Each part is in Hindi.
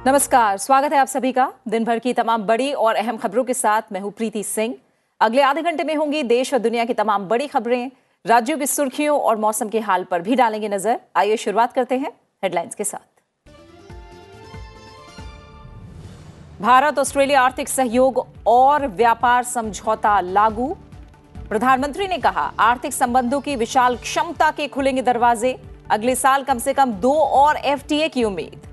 नमस्कार, स्वागत है आप सभी का। दिन भर की तमाम बड़ी और अहम खबरों के साथ मैं हूं प्रीति सिंह। अगले आधे घंटे में होंगी देश और दुनिया की तमाम बड़ी खबरें, राज्यों की सुर्खियों और मौसम के हाल पर भी डालेंगे नजर। आइए शुरुआत करते हैं हेडलाइंस के साथ। भारत ऑस्ट्रेलिया आर्थिक सहयोग और व्यापार समझौता लागू। प्रधानमंत्री ने कहा, आर्थिक संबंधों की विशाल क्षमता के खुलेंगे दरवाजे। अगले साल कम से कम 2 और एफटीए की उम्मीद।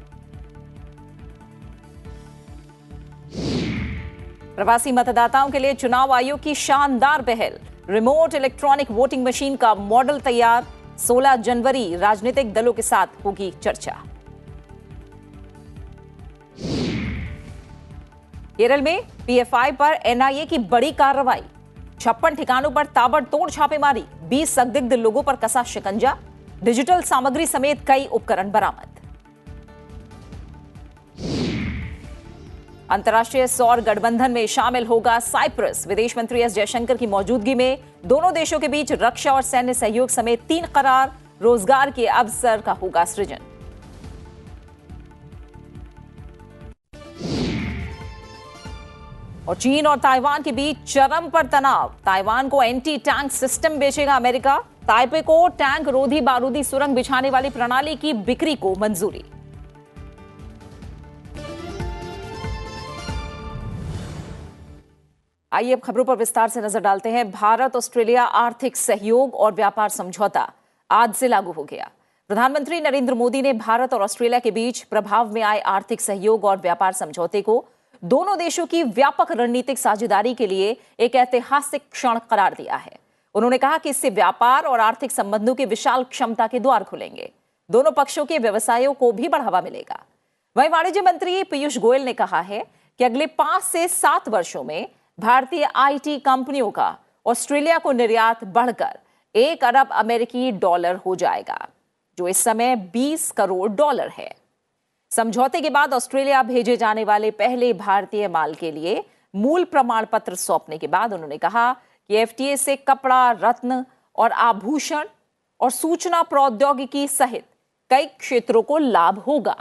प्रवासी मतदाताओं के लिए चुनाव आयोग की शानदार पहल। रिमोट इलेक्ट्रॉनिक वोटिंग मशीन का मॉडल तैयार। 16 जनवरी राजनीतिक दलों के साथ होगी चर्चा। केरल में पीएफआई पर एनआईए की बड़ी कार्रवाई। 56 ठिकानों पर ताबड़तोड़ छापेमारी। 20 संदिग्ध लोगों पर कसा शिकंजा। डिजिटल सामग्री समेत कई उपकरण बरामद। अंतर्राष्ट्रीय सौर गठबंधन में शामिल होगा साइप्रस। विदेश मंत्री एस जयशंकर की मौजूदगी में दोनों देशों के बीच रक्षा और सैन्य सहयोग समेत 3 करार। रोजगार के अवसर का होगा सृजन। और चीन और ताइवान के बीच चरम पर तनाव। ताइवान को एंटी टैंक सिस्टम बेचेगा अमेरिका। ताइपे को टैंक रोधी बारूदी सुरंग बिछाने वाली प्रणाली की बिक्री को मंजूरी। आइए अब खबरों पर विस्तार से नजर डालते हैं। भारत ऑस्ट्रेलिया आर्थिक सहयोग और व्यापार समझौता आज से लागू हो गया। प्रधानमंत्री नरेंद्र मोदी ने भारत और ऑस्ट्रेलिया के बीच प्रभाव में आए आर्थिक सहयोग और व्यापार समझौते को दोनों देशों की व्यापक रणनीतिक साझेदारी के लिए एक ऐतिहासिक क्षण करार दिया है। उन्होंने कहा कि इससे व्यापार और आर्थिक संबंधों की विशाल क्षमता के द्वार खुलेंगे। दोनों पक्षों के व्यवसायों को भी बढ़ावा मिलेगा। वहीं वाणिज्य मंत्री पीयूष गोयल ने कहा है कि अगले 5 से 7 वर्षों में भारतीय आईटी कंपनियों का ऑस्ट्रेलिया को निर्यात बढ़कर 1 अरब अमेरिकी डॉलर हो जाएगा, जो इस समय 20 करोड़ डॉलर है। समझौते के बाद ऑस्ट्रेलिया भेजे जाने वाले पहले भारतीय माल के लिए मूल प्रमाण पत्र सौंपने के बाद उन्होंने कहा कि एफटीए से कपड़ा, रत्न और आभूषण और सूचना प्रौद्योगिकी सहित कई क्षेत्रों को लाभ होगा।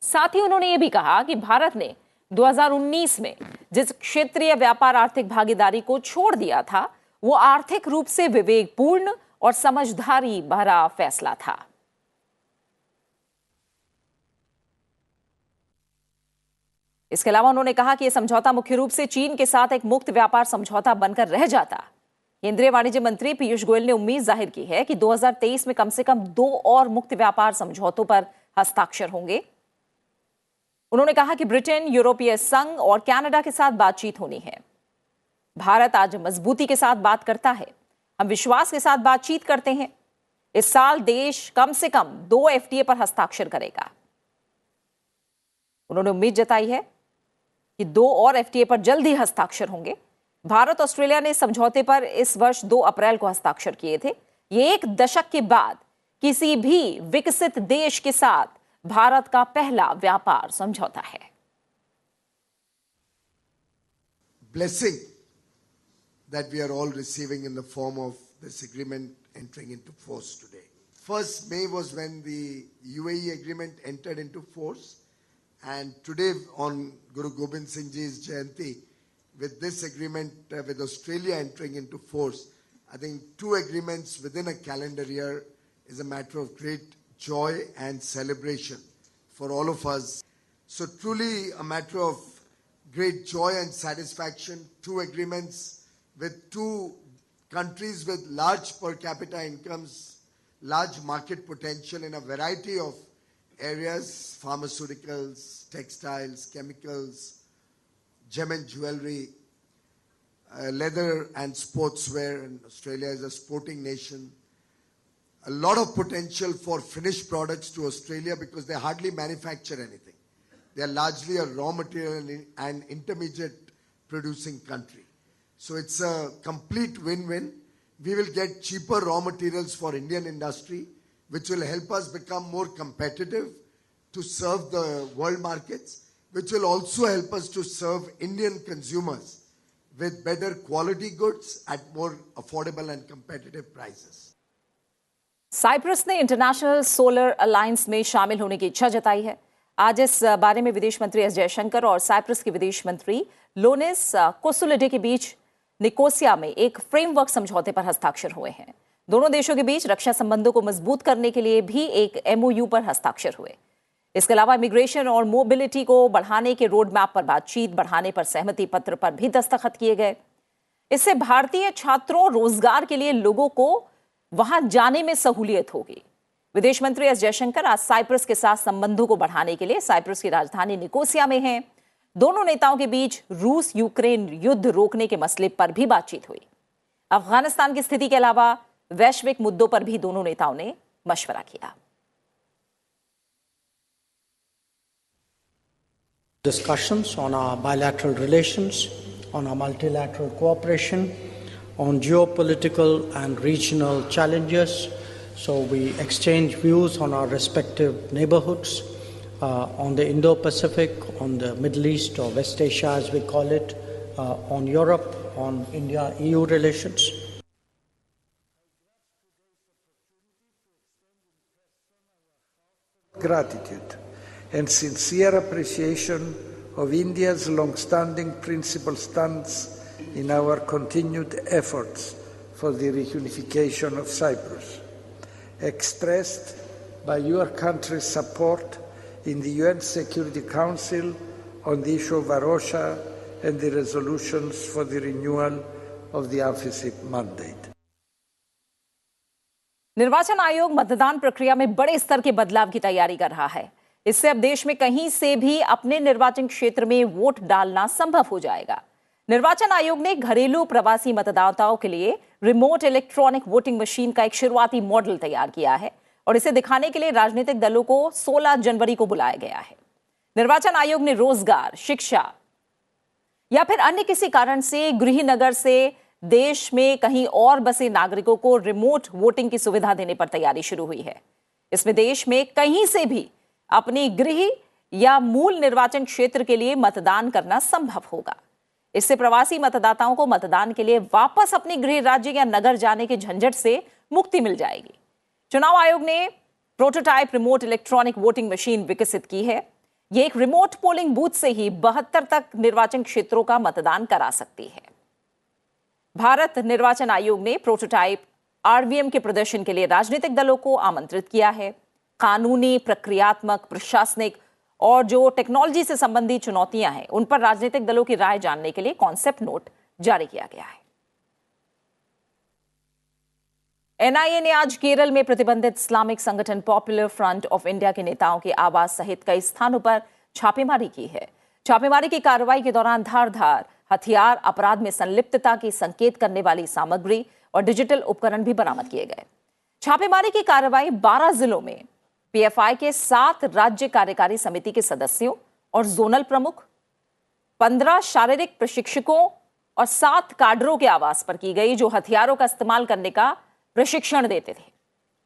साथ ही उन्होंने यह भी कहा कि भारत ने 2019 में जिस क्षेत्रीय व्यापार आर्थिक भागीदारी को छोड़ दिया था, वो आर्थिक रूप से विवेकपूर्ण और समझदारी भरा फैसला था। इसके अलावा उन्होंने कहा कि यह समझौता मुख्य रूप से चीन के साथ एक मुक्त व्यापार समझौता बनकर रह जाता। केंद्रीय वाणिज्य मंत्री पीयूष गोयल ने उम्मीद जाहिर की है कि 2023 में कम से कम 2 और मुक्त व्यापार समझौतों पर हस्ताक्षर होंगे। उन्होंने कहा कि ब्रिटेन, यूरोपीय संघ और कनाडा के साथ बातचीत होनी है। भारत आज मजबूती के साथ बात करता है। हम विश्वास के साथ बातचीत करते हैं। इस साल देश कम से कम 2 एफटीए पर हस्ताक्षर करेगा। उन्होंने उम्मीद जताई है कि 2 और एफटीए पर जल्द ही हस्ताक्षर होंगे। भारत ऑस्ट्रेलिया ने समझौते पर इस वर्ष 2 अप्रैल को हस्ताक्षर किए थे। ये 1 दशक के बाद किसी भी विकसित देश के साथ भारत का पहला व्यापार समझौता है। Blessing that we are all receiving in the form of this agreement entering into force today. 1st May was when the UAE agreement entered into force, and today on Guru Gobind Singh Ji's Jayanti, with this agreement with Australia entering into force, I think 2 agreements within a calendar year is a matter of great joy and celebration for all of us. So truly a matter of great joy and satisfaction. 2 agreements with 2 countries with large per capita incomes, large market potential in a variety of areas: pharmaceuticals, textiles, chemicals, gem and jewelry, leather and sportswear. And Australia is a sporting nation. A lot of potential for finished products to Australia because they hardly manufacture anything. They are largely a raw material and intermediate producing country. So it's a complete win-win. We will get cheaper raw materials for Indian industry, which will help us become more competitive to serve the world markets, which will also help us to serve Indian consumers with better quality goods at more affordable and competitive prices. Cyprus ने इंटरनेशनल सोलर अलायंस में शामिल होने की इच्छा जताई है। आज इस बारे में विदेश मंत्री एस जयशंकर और साइप्रस के विदेश मंत्री लोनिस कोसुलिडे के बीच निकोसिया में एक फ्रेमवर्क समझौते पर हस्ताक्षर हुए हैं। दोनों देशों के बीच रक्षा संबंधों को मजबूत करने के लिए भी एक एमओयू पर हस्ताक्षर हुए। इसके अलावा इमिग्रेशन और मोबिलिटी को बढ़ाने के रोड मैप पर बातचीत बढ़ाने पर सहमति पत्र पर भी दस्तखत किए गए। इससे भारतीय छात्रों, रोजगार के लिए लोगों को वहां जाने में सहूलियत होगी। विदेश मंत्री एस जयशंकर आज साइप्रस के साथ संबंधों को बढ़ाने के लिए साइप्रस की राजधानी निकोसिया में हैं। दोनों नेताओं के बीच रूस यूक्रेन युद्ध रोकने के मसले पर भी बातचीत हुई। अफगानिस्तान की स्थिति के अलावा वैश्विक मुद्दों पर भी दोनों नेताओं ने मशवरा किया। Discussions on our bilateral relations, on our multilateral cooperation, on geopolitical and regional challenges. So we exchange views on our respective neighborhoods, on the Indo-Pacific, on the Middle East or West Asia as we call it, on Europe, on India-EU relations. Gratitude and sincere appreciation of India's long-standing principled stance in our continued efforts for the reunification of Cyprus, expressed by your country's support in the UN Security Council on the issue of Arusha and the resolutions for the renewal of the AFISIP mandate. निर्वाचन आयोग मतदान प्रक्रिया में बड़े स्तर के बदलाव की तैयारी कर रहा है। इससे अब देश में कहीं से भी अपने निर्वाचन क्षेत्र में वोट डालना संभव हो जाएगा। निर्वाचन आयोग ने घरेलू प्रवासी मतदाताओं के लिए रिमोट इलेक्ट्रॉनिक वोटिंग मशीन का एक शुरुआती मॉडल तैयार किया है और इसे दिखाने के लिए राजनीतिक दलों को 16 जनवरी को बुलाया गया है। निर्वाचन आयोग ने रोजगार, शिक्षा या फिर अन्य किसी कारण से गृहनगर से देश में कहीं और बसे नागरिकों को रिमोट वोटिंग की सुविधा देने पर तैयारी शुरू हुई है। इसमें देश में कहीं से भी अपनी गृह या मूल निर्वाचन क्षेत्र के लिए मतदान करना संभव होगा। इससे प्रवासी मतदाताओं को मतदान के लिए वापस अपने गृह राज्य या नगर जाने के झंझट से मुक्ति मिल जाएगी। चुनाव आयोग ने prototype remote electronic voting machine विकसित की है। यह एक रिमोट पोलिंग बूथ से ही 72 तक निर्वाचन क्षेत्रों का मतदान करा सकती है। भारत निर्वाचन आयोग ने प्रोटोटाइप आरवीएम के प्रदर्शन के लिए राजनीतिक दलों को आमंत्रित किया है। कानूनी, प्रक्रियात्मक, प्रशासनिक और जो टेक्नोलॉजी से संबंधित चुनौतियां हैं उन पर राजनीतिक दलों की राय जानने के लिए कॉन्सेप्ट नोट जारी किया गया है। एनआईए ने आज केरल में प्रतिबंधित इस्लामिक संगठन पॉपुलर फ्रंट ऑफ इंडिया के नेताओं के आवास सहित कई स्थानों पर छापेमारी की है। छापेमारी की कार्रवाई के दौरान धार हथियार, अपराध में संलिप्तता की संकेत करने वाली सामग्री और डिजिटल उपकरण भी बरामद किए गए। छापेमारी की कार्रवाई 12 जिलों में पीएफआई के 7 राज्य कार्यकारी समिति के सदस्यों और जोनल प्रमुख, 15 शारीरिक प्रशिक्षकों और 7 काडरों के आवास पर की गई, जो हथियारों का इस्तेमाल करने का प्रशिक्षण देते थे।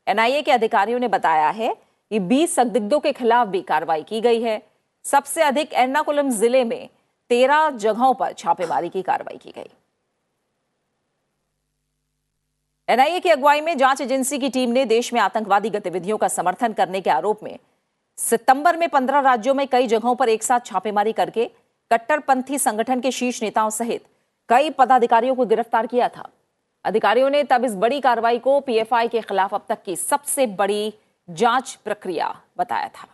एनआईए के अधिकारियों ने बताया है कि 20 संदिग्धों के खिलाफ भी कार्रवाई की गई है। सबसे अधिक एर्नाकुलम जिले में 13 जगहों पर छापेमारी की कार्रवाई की गई। एनआईए की अगुवाई में जांच एजेंसी की टीम ने देश में आतंकवादी गतिविधियों का समर्थन करने के आरोप में सितंबर में 15 राज्यों में कई जगहों पर एक साथ छापेमारी करके कट्टरपंथी संगठन के शीर्ष नेताओं सहित कई पदाधिकारियों को गिरफ्तार किया था। अधिकारियों ने तब इस बड़ी कार्रवाई को पीएफआई के खिलाफ अब तक की सबसे बड़ी जांच प्रक्रिया बताया था।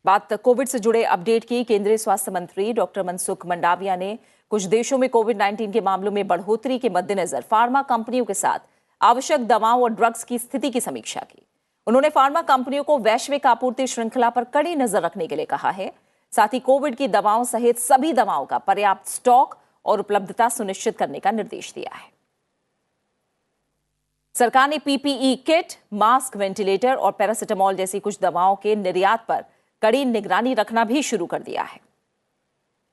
बात कोविड से जुड़े अपडेट की। केंद्रीय स्वास्थ्य मंत्री डॉक्टर मनसुख मंडाविया ने कुछ देशों में कोविड-19 के मामलों में बढ़ोतरी के मद्देनजर फार्मा कंपनियों के साथ आवश्यक दवाओं और ड्रग्स की स्थिति की समीक्षा की। उन्होंने फार्मा कंपनियों को वैश्विक आपूर्ति श्रृंखला पर कड़ी नजर रखने के लिए कहा है। साथ ही कोविड की दवाओं सहित सभी दवाओं का पर्याप्त स्टॉक और उपलब्धता सुनिश्चित करने का निर्देश दिया है। सरकार ने पीपीई किट, मास्क, वेंटिलेटर और पैरासिटामोल जैसी कुछ दवाओं के निर्यात पर कड़ी निगरानी रखना भी शुरू कर दिया है।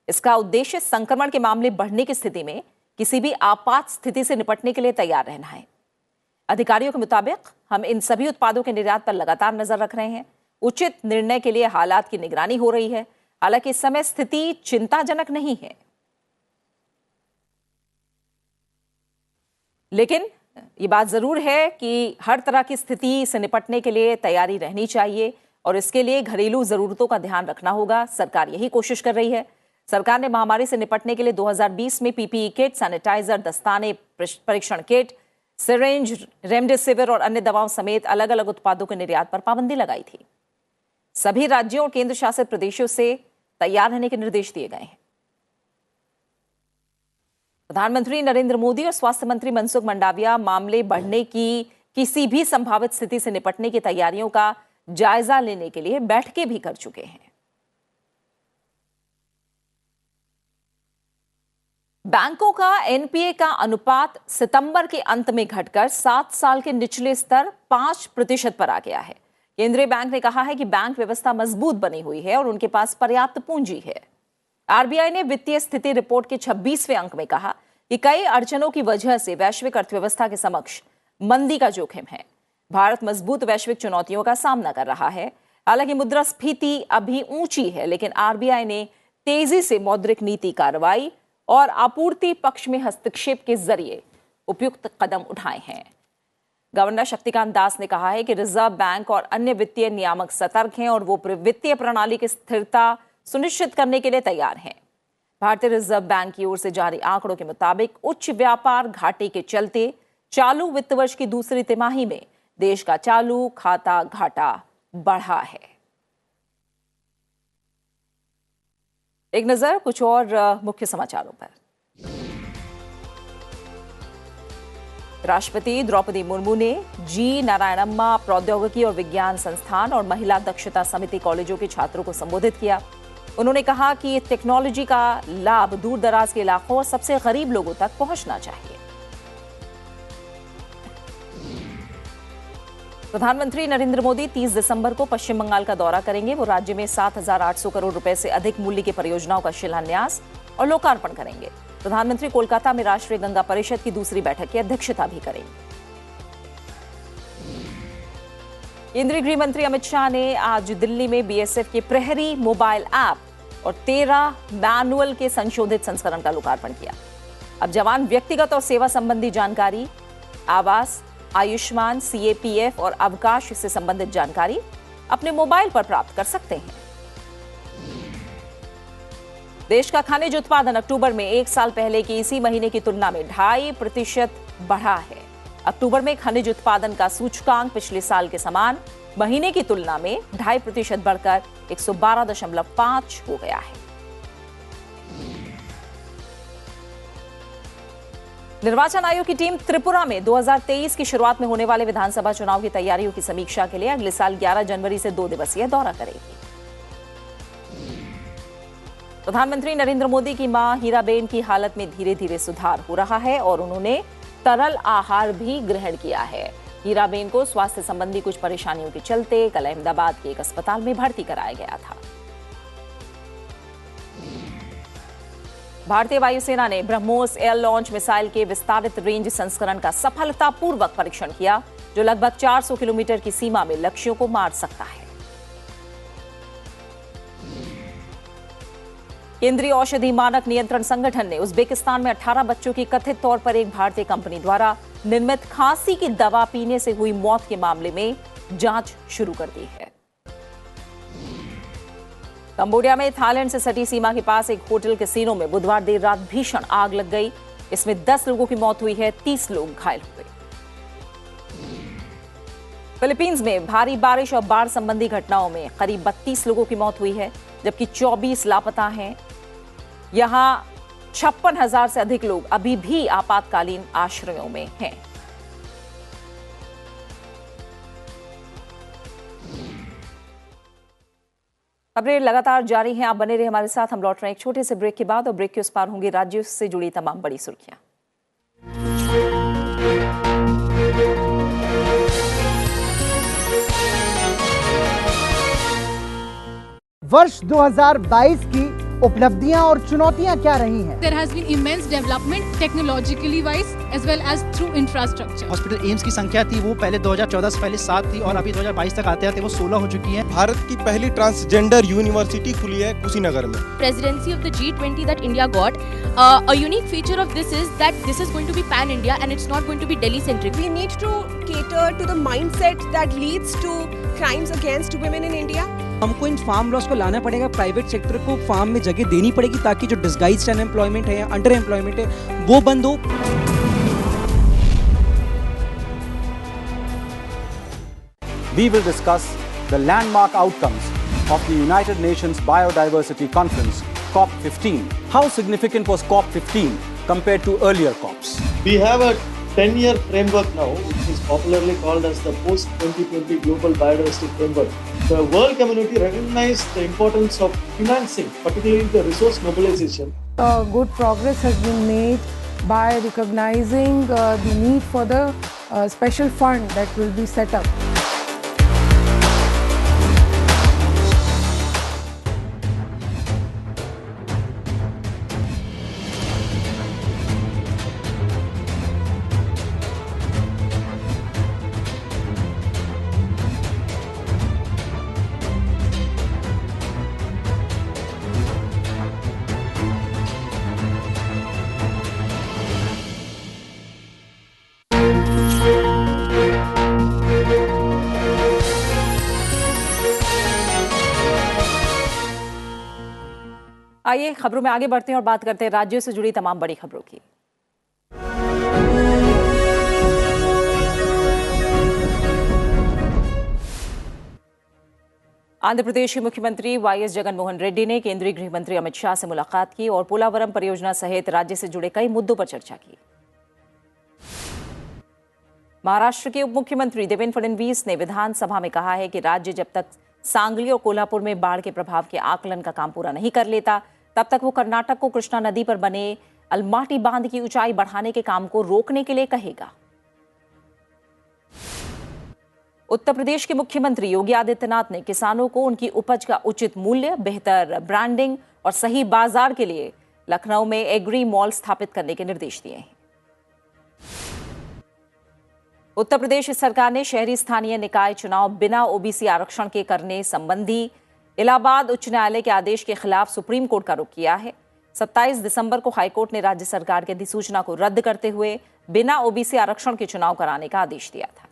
इसका उद्देश्य संक्रमण के मामले बढ़ने की स्थिति में किसी भी आपात स्थिति से निपटने के लिए तैयार रहना है। अधिकारियों के मुताबिक हम इन सभी उत्पादों के निर्यात पर लगातार नजर रख रहे हैं। उचित निर्णय के लिए हालात की निगरानी हो रही है। हालांकि इस समय स्थिति चिंताजनक नहीं है, लेकिन ये बात जरूर है कि हर तरह की स्थिति से निपटने के लिए तैयारी रहनी चाहिए और इसके लिए घरेलू जरूरतों का ध्यान रखना होगा। सरकार यही कोशिश कर रही है। सरकार ने महामारी से निपटने के लिए 2020 में पीपीई किट, सैनिटाइजर, दस्ताने, परीक्षण किट, सिरिंज, रेमडेसिविर और अन्य दवाओं समेत अलग अलग उत्पादों के निर्यात पर पाबंदी लगाई थी। सभी राज्यों और केंद्र शासित प्रदेशों से तैयार रहने के निर्देश दिए गए हैं। प्रधानमंत्री नरेंद्र मोदी और स्वास्थ्य मंत्री मनसुख मंडाविया मामले बढ़ने की किसी भी संभावित स्थिति से निपटने की तैयारियों का जायजा लेने के लिए बैठकें भी कर चुके हैं। बैंकों का एनपीए का अनुपात सितंबर के अंत में घटकर 7 साल के निचले स्तर 5% पर आ गया है। केंद्रीय बैंक ने कहा है कि बैंक व्यवस्था मजबूत बनी हुई है और उनके पास पर्याप्त पूंजी है। आरबीआई ने वित्तीय स्थिति रिपोर्ट के 26वें अंक में कहा कि कई अड़चनों की वजह से वैश्विक अर्थव्यवस्था के समक्ष मंदी का जोखिम है। भारत मजबूत वैश्विक चुनौतियों का सामना कर रहा है। हालांकि मुद्रास्फीति अभी ऊंची है, लेकिन आरबीआई ने तेजी से मौद्रिक नीति कार्रवाई और आपूर्ति पक्ष में हस्तक्षेप के जरिए उपयुक्त कदम उठाए हैं। गवर्नर शक्तिकांत दास ने कहा है कि रिजर्व बैंक और अन्य वित्तीय नियामक सतर्क हैं और वो वित्तीय प्रणाली की स्थिरता सुनिश्चित करने के लिए तैयार हैं। भारतीय रिजर्व बैंक की ओर से जारी आंकड़ों के मुताबिक उच्च व्यापार घाटे के चलते चालू वित्त वर्ष की दूसरी तिमाही में देश का चालू खाता घाटा बढ़ा है। एक नजर कुछ और मुख्य समाचारों पर। राष्ट्रपति द्रौपदी मुर्मू ने जी नारायणम्मा प्रौद्योगिकी और विज्ञान संस्थान और महिला दक्षता समिति कॉलेजों के छात्रों को संबोधित किया। उन्होंने कहा कि टेक्नोलॉजी का लाभ दूर दराज के इलाकों और सबसे गरीब लोगों तक पहुंचना चाहिए। प्रधानमंत्री नरेंद्र मोदी 30 दिसंबर को पश्चिम बंगाल का दौरा करेंगे। वो राज्य में 7,800 करोड़ रुपए से अधिक मूल्य की परियोजनाओं का शिलान्यास और लोकार्पण करेंगे। प्रधानमंत्री कोलकाता में राष्ट्रीय गंगा परिषद की दूसरी बैठक की अध्यक्षता भी करेंगे। केंद्रीय गृह मंत्री अमित शाह ने आज दिल्ली में बीएसएफ के प्रहरी मोबाइल ऐप और 13 मैनुअल के संशोधित संस्करण का लोकार्पण किया। अब जवान व्यक्तिगत और सेवा संबंधी जानकारी, आवास, आयुष्मान, सीएपीएफ और अवकाश से संबंधित जानकारी अपने मोबाइल पर प्राप्त कर सकते हैं। देश का खनिज उत्पादन अक्टूबर में 1 साल पहले की इसी महीने की तुलना में 2.5% बढ़ा है। अक्टूबर में खनिज उत्पादन का सूचकांक पिछले साल के समान महीने की तुलना में 2.5% बढ़कर 112.5 हो गया है। निर्वाचन आयोग की टीम त्रिपुरा में 2023 की शुरुआत में होने वाले विधानसभा चुनाव की तैयारियों की समीक्षा के लिए अगले साल 11 जनवरी से 2 दिवसीय दौरा करेगी। प्रधानमंत्री नरेंद्र मोदी की मां हीराबेन की हालत में धीरे धीरे सुधार हो रहा है और उन्होंने तरल आहार भी ग्रहण किया है। हीराबेन को स्वास्थ्य संबंधी कुछ परेशानियों के चलते कल अहमदाबाद के एक अस्पताल में भर्ती कराया गया था। भारतीय वायुसेना ने ब्रह्मोस एयर लॉन्च मिसाइल के विस्तारित रेंज संस्करण का सफलतापूर्वक परीक्षण किया, जो लगभग 400 किलोमीटर की सीमा में लक्ष्यों को मार सकता है। केंद्रीय औषधि मानक नियंत्रण संगठन ने उज्बेकिस्तान में 18 बच्चों की कथित तौर पर एक भारतीय कंपनी द्वारा निर्मित खांसी की दवा पीने से हुई मौत के मामले में जांच शुरू कर दी है। कंबोडिया में थाईलैंड से सटी सीमा के पास एक होटल कैसीनो में बुधवार देर रात भीषण आग लग गई। इसमें 10 लोगों की मौत हुई है, 30 लोग घायल हुए। फिलीपींस में भारी बारिश और बाढ़ संबंधी घटनाओं में करीब 32 लोगों की मौत हुई है, जबकि 24 लापता हैं। यहां 56,000 से अधिक लोग अभी भी आपातकालीन आश्रयों में हैं। खबरें लगातार जारी हैं, आप बने रहे हमारे साथ। हम लौट रहे हैं एक छोटे से ब्रेक के बाद और ब्रेक के उस पार होंगी राज्यों से जुड़ी तमाम बड़ी सुर्खियां। वर्ष 2022 की उपलब्धियां और चुनौतियां क्या रही हैं। There has been immense development technologically wise as well as through infrastructure. Hospital AIIMS की संख्या थी वो पहले 2014 से पहले 7 थी और अभी 2022 तक आते आते वो 16 हो चुकी है। भारत की पहली ट्रांसजेंडर यूनिवर्सिटी खुली है कुशीनगर में। Presidency of the G20 that India got, a unique feature of this is that this is going to be pan India and it's not going to be Delhi centric. We need to cater to the mindset that leads to crimes against women in India. हमको इन फार्म लॉस को लाना पड़ेगा, प्राइवेट सेक्टर को फार्म में जगह देनी पड़ेगी ताकि जो डिस्गाइज्ड अनएम्प्लॉयमेंट है या अंडर एम्प्लॉयमेंट है वो बंद हो। We will discuss the landmark outcomes of the United Nations Biodiversity Conference, COP15. How significant was COP15 compared to earlier COPs? We have a 10-year framework now, which is popularly called as the Post-2020 Global Biodiversity Framework. The world community recognized the importance of financing, particularly the resource mobilization. Good progress has been made by recognizing the need for the special fund that will be set up. आइए खबरों में आगे बढ़ते हैं और बात करते हैं राज्यों से जुड़ी तमाम बड़ी खबरों की। आंध्र प्रदेश के मुख्यमंत्री वाईएस जगनमोहन रेड्डी ने केंद्रीय गृह मंत्री अमित शाह से मुलाकात की और पोलावरम परियोजना सहित राज्य से जुड़े कई मुद्दों पर चर्चा की। महाराष्ट्र के उप मुख्यमंत्री देवेंद्र फडणवीस ने विधानसभा में कहा है कि राज्य जब तक सांगली और कोल्हापुर में बाढ़ के प्रभाव के आकलन का काम पूरा नहीं कर लेता तब तक वो कर्नाटक को कृष्णा नदी पर बने अलमाटी बांध की ऊंचाई बढ़ाने के काम को रोकने के लिए कहेगा। उत्तर प्रदेश के मुख्यमंत्री योगी आदित्यनाथ ने किसानों को उनकी उपज का उचित मूल्य, बेहतर ब्रांडिंग और सही बाजार के लिए लखनऊ में एग्री मॉल स्थापित करने के निर्देश दिए हैं। उत्तर प्रदेश सरकार ने शहरी स्थानीय निकाय चुनाव बिना ओबीसी आरक्षण के करने संबंधी इलाहाबाद उच्च न्यायालय के आदेश के खिलाफ सुप्रीम कोर्ट का रुख किया है। 27 दिसंबर को हाईकोर्ट ने राज्य सरकार की अधिसूचना को रद्द करते हुए बिना ओबीसी आरक्षण के चुनाव कराने का आदेश दिया था।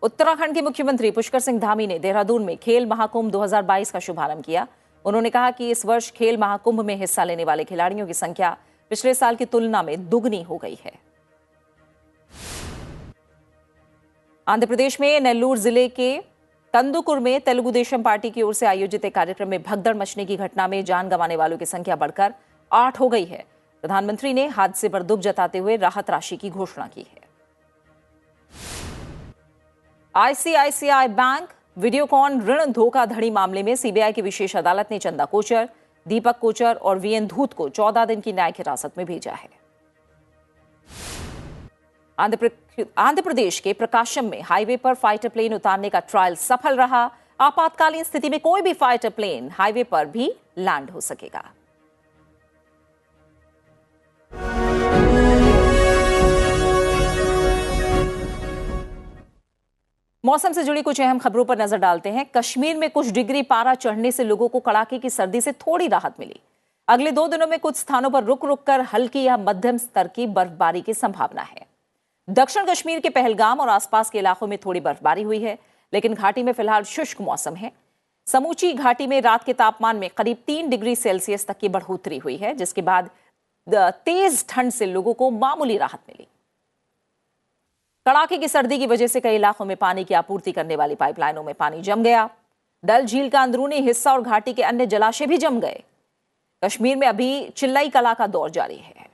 उत्तराखंड के मुख्यमंत्री पुष्कर सिंह धामी ने देहरादून में खेल महाकुंभ 2022 का शुभारंभ किया। उन्होंने कहा कि इस वर्ष खेल महाकुंभ में हिस्सा लेने वाले खिलाड़ियों की संख्या पिछले साल की तुलना में दुगनी हो गई है। आंध्र प्रदेश में नेल्लूर जिले के कंदुकुर में तेलुगु देशम पार्टी की ओर से आयोजित एक कार्यक्रम में भगदड़ मचने की घटना में जान गंवाने वालों की संख्या बढ़कर 8 हो गई है। प्रधानमंत्री ने हादसे पर दुख जताते हुए राहत राशि की घोषणा की है। आईसीआईसीआई बैंक वीडियोकॉन ऋण धोखाधड़ी मामले में सीबीआई की विशेष अदालत ने चंदा कोचर, दीपक कोचर और वीएन धूत को 14 दिन की न्यायिक हिरासत में भेजा है। आंध्र प्रदेश के प्रकाशम में हाईवे पर फाइटर प्लेन उतारने का ट्रायल सफल रहा। आपातकालीन स्थिति में कोई भी फाइटर प्लेन हाईवे पर भी लैंड हो सकेगा। मौसम से जुड़ी कुछ अहम खबरों पर नजर डालते हैं। कश्मीर में कुछ डिग्री पारा चढ़ने से लोगों को कड़ाके की सर्दी से थोड़ी राहत मिली। अगले 2 दिनों में कुछ स्थानों पर रुक रुक कर हल्की या मध्यम स्तर की बर्फबारी की संभावना है। दक्षिण कश्मीर के पहलगाम और आसपास के इलाकों में थोड़ी बर्फबारी हुई है, लेकिन घाटी में फिलहाल शुष्क मौसम है। समूची घाटी में रात के तापमान में करीब 3 डिग्री सेल्सियस तक की बढ़ोतरी हुई है, जिसके बाद तेज ठंड से लोगों को मामूली राहत मिली। कड़ाके की सर्दी की वजह से कई इलाकों में पानी की आपूर्ति करने वाली पाइपलाइनों में पानी जम गया। डल झील का अंदरूनी हिस्सा और घाटी के अन्य जलाशय भी जम गए। कश्मीर में अभी चिल्लाई कला का दौर जारी है।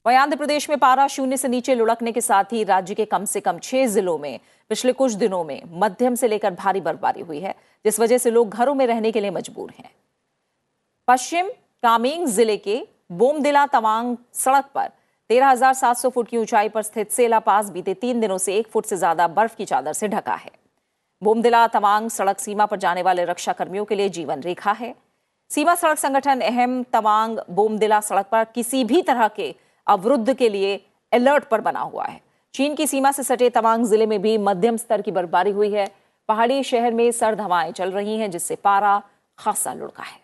वहीं आंध्र प्रदेश में पारा शून्य से नीचे लुढ़कने के साथ ही राज्य के कम से कम 6 जिलों में पिछले कुछ दिनों में मध्यम से लेकर भारी बर्फबारी हुई है, जिस वजह से लोग घरों में रहने के लिए मजबूर हैं। पश्चिम कामेंग जिले के बोमदिला तवांग सड़क पर 13,700 फुट की ऊंचाई पर स्थित सेला पास बीते 3 दिनों से 1 फुट से ज्यादा बर्फ की चादर से ढका है। बोमदिला तवांग सड़क सीमा पर जाने वाले रक्षा कर्मियों के लिए जीवन रेखा है। सीमा सड़क संगठन अहम तवांग बोमदिला सड़क पर किसी भी तरह के अवरुद्ध के लिए अलर्ट पर बना हुआ है। चीन की सीमा से सटे तवांग जिले में भी मध्यम स्तर की बर्फबारी हुई है। पहाड़ी शहर में सर्द हवाएं चल रही हैं, जिससे पारा खासा लुढ़का है।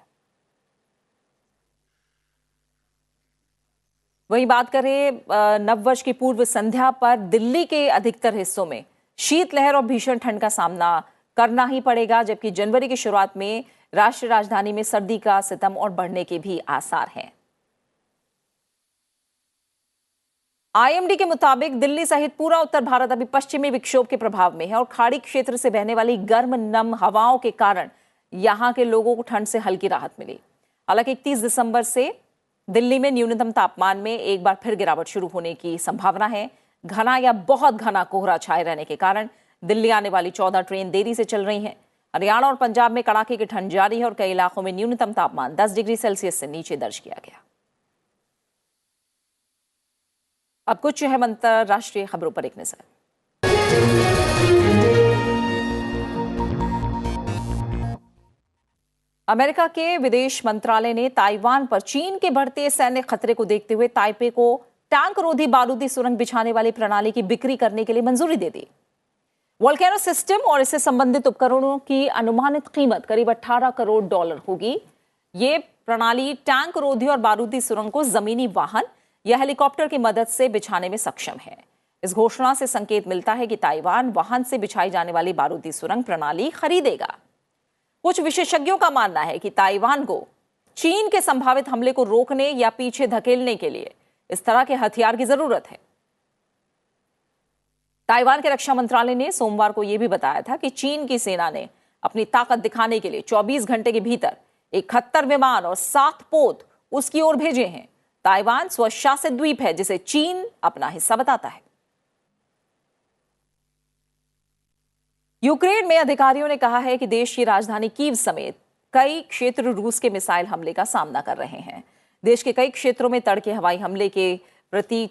वहीं बात करें नववर्ष की पूर्व संध्या पर दिल्ली के अधिकतर हिस्सों में शीतलहर और भीषण ठंड का सामना करना ही पड़ेगा, जबकि जनवरी की शुरुआत में राष्ट्रीय राजधानी में सर्दी का सितम और बढ़ने के भी आसार हैं। आईएमडी के मुताबिक दिल्ली सहित पूरा उत्तर भारत अभी पश्चिमी विक्षोभ के प्रभाव में है और खाड़ी क्षेत्र से बहने वाली गर्म नम हवाओं के कारण यहां के लोगों को ठंड से हल्की राहत मिली। हालांकि 31 दिसंबर से दिल्ली में न्यूनतम तापमान में एक बार फिर गिरावट शुरू होने की संभावना है। घना या बहुत घना कोहरा छाए रहने के कारण दिल्ली आने वाली 14 ट्रेन देरी से चल रही हैं। हरियाणा और पंजाब में कड़ाके की ठंड जारी है और कई इलाकों में न्यूनतम तापमान 10 डिग्री सेल्सियस से नीचे दर्ज किया गया। अब कुछ अहम अंतरराष्ट्रीय खबरों पर एक नजर। अमेरिका के विदेश मंत्रालय ने ताइवान पर चीन के बढ़ते सैन्य खतरे को देखते हुए ताइपे को टैंक रोधी बारूदी सुरंग बिछाने वाली प्रणाली की बिक्री करने के लिए मंजूरी दे दी। वोल्केनो सिस्टम और इससे संबंधित उपकरणों की अनुमानित कीमत करीब $18 करोड़ होगी। ये प्रणाली टैंक रोधी और बारूदी सुरंग को जमीनी वाहन या हेलीकॉप्टर की मदद से बिछाने में सक्षम है। इस घोषणा से संकेत मिलता है कि ताइवान वाहन से बिछाई जाने वाली बारूदी सुरंग प्रणाली खरीदेगा। कुछ विशेषज्ञों का मानना है कि ताइवान को चीन के संभावित हमले को रोकने या पीछे धकेलने के लिए इस तरह के हथियार की जरूरत है। ताइवान के रक्षा मंत्रालय ने सोमवार को यह भी बताया था कि चीन की सेना ने अपनी ताकत दिखाने के लिए 24 घंटे के भीतर 71 विमान और 7 पोत उसकी ओर भेजे हैं। ताइवान स्वशासित द्वीप है जिसे चीन अपना हिस्सा बताता है। यूक्रेन में अधिकारियों ने कहा है कि देश की राजधानी कीव समेत कई क्षेत्र रूस के मिसाइल हमले का सामना कर रहे हैं। देश के कई क्षेत्रों में तड़के हवाई हमले के प्रति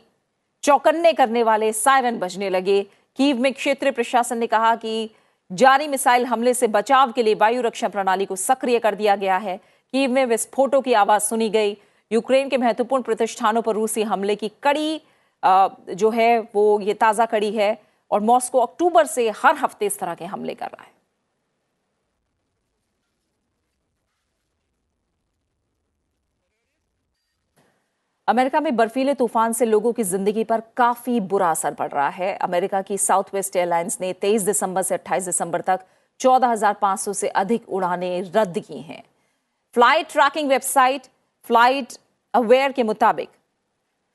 चौकन्ने करने वाले सायरन बजने लगे। कीव में क्षेत्रीय प्रशासन ने कहा कि जारी मिसाइल हमले से बचाव के लिए वायु रक्षा प्रणाली को सक्रिय कर दिया गया है। कीव में विस्फोटों की आवाज सुनी गई। यूक्रेन के महत्वपूर्ण प्रतिष्ठानों पर रूसी हमले की कड़ी जो है वो ये ताजा कड़ी है और मॉस्को अक्टूबर से हर हफ्ते इस तरह के हमले कर रहा है। अमेरिका में बर्फीले तूफान से लोगों की जिंदगी पर काफी बुरा असर पड़ रहा है। अमेरिका की साउथ वेस्ट एयरलाइंस ने 23 दिसंबर से 28 दिसंबर तक 14,500 से अधिक उड़ानें रद्द की हैं। Flight tracking website flight aware के मुताबिक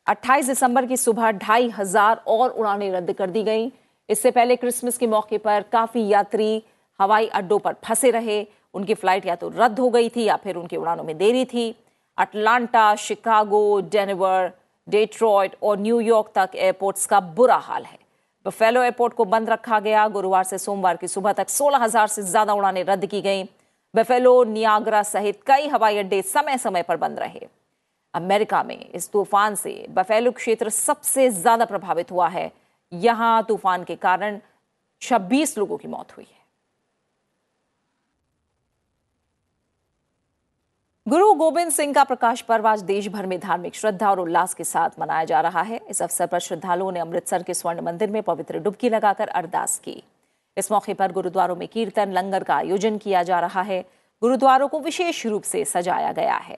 28 दिसंबर की सुबह 2,500 और उड़ानें रद्द कर दी गई। इससे पहले क्रिसमस के मौके पर काफी यात्री हवाई अड्डों पर फंसे रहे। उनकी फ्लाइट या तो रद्द हो गई थी या फिर उनकी उड़ानों में देरी थी। अटलांटा, शिकागो, डेनवर, डेट्रॉयट और न्यूयॉर्क तक एयरपोर्ट्स का बुरा हाल है। बफेलो एयरपोर्ट को बंद रखा गया। गुरुवार से सोमवार की सुबह तक 16,000 से ज्यादा उड़ानें रद्द की गईं। बफेलो, नियाग्रा सहित कई हवाई अड्डे समय समय पर बंद रहे। अमेरिका में इस तूफान से बफेलो क्षेत्र सबसे ज्यादा प्रभावित हुआ है। यहां तूफान के कारण 26 लोगों की मौत हुई है। गुरु गोविंद सिंह का प्रकाश पर्व आज देश भर में धार्मिक श्रद्धा और उल्लास के साथ मनाया जा रहा है। इस अवसर पर श्रद्धालुओं ने अमृतसर के स्वर्ण मंदिर में पवित्र डुबकी लगाकर अरदास की। इस मौके पर गुरुद्वारों में कीर्तन, लंगर का आयोजन किया जा रहा है। गुरुद्वारों को विशेष रूप से सजाया गया है।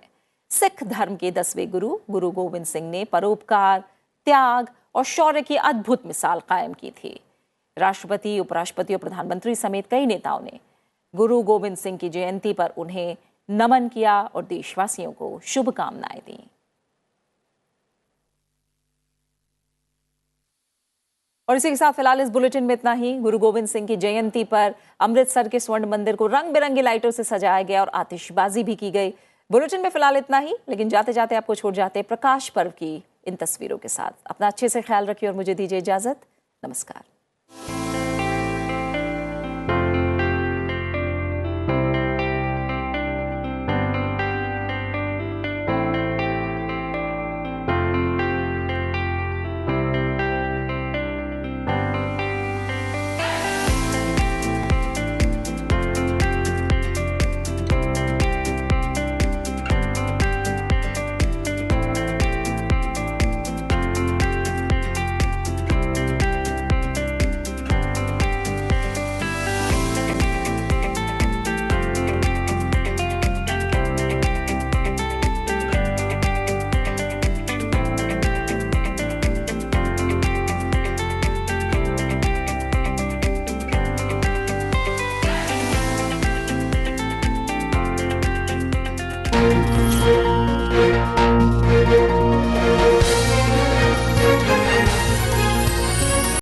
सिख धर्म के 10वें गुरु गुरु गोविंद सिंह ने परोपकार, त्याग और शौर्य की अद्भुत मिसाल कायम की थी। राष्ट्रपति, उपराष्ट्रपति और प्रधानमंत्री समेत कई नेताओं ने गुरु गोविंद सिंह की जयंती पर उन्हें नमन किया और देशवासियों को शुभकामनाएं दी। और इसी के साथ फिलहाल इस बुलेटिन में इतना ही। गुरु गोविंद सिंह की जयंती पर अमृतसर के स्वर्ण मंदिर को रंग बिरंगी लाइटों से सजाया गया और आतिशबाजी भी की गई। बुलेटिन में फिलहाल इतना ही, लेकिन जाते जाते आपको छोड़ जाते प्रकाश पर्व की इन तस्वीरों के साथ। अपना अच्छे से ख्याल रखिए और मुझे दीजिए इजाजत। नमस्कार।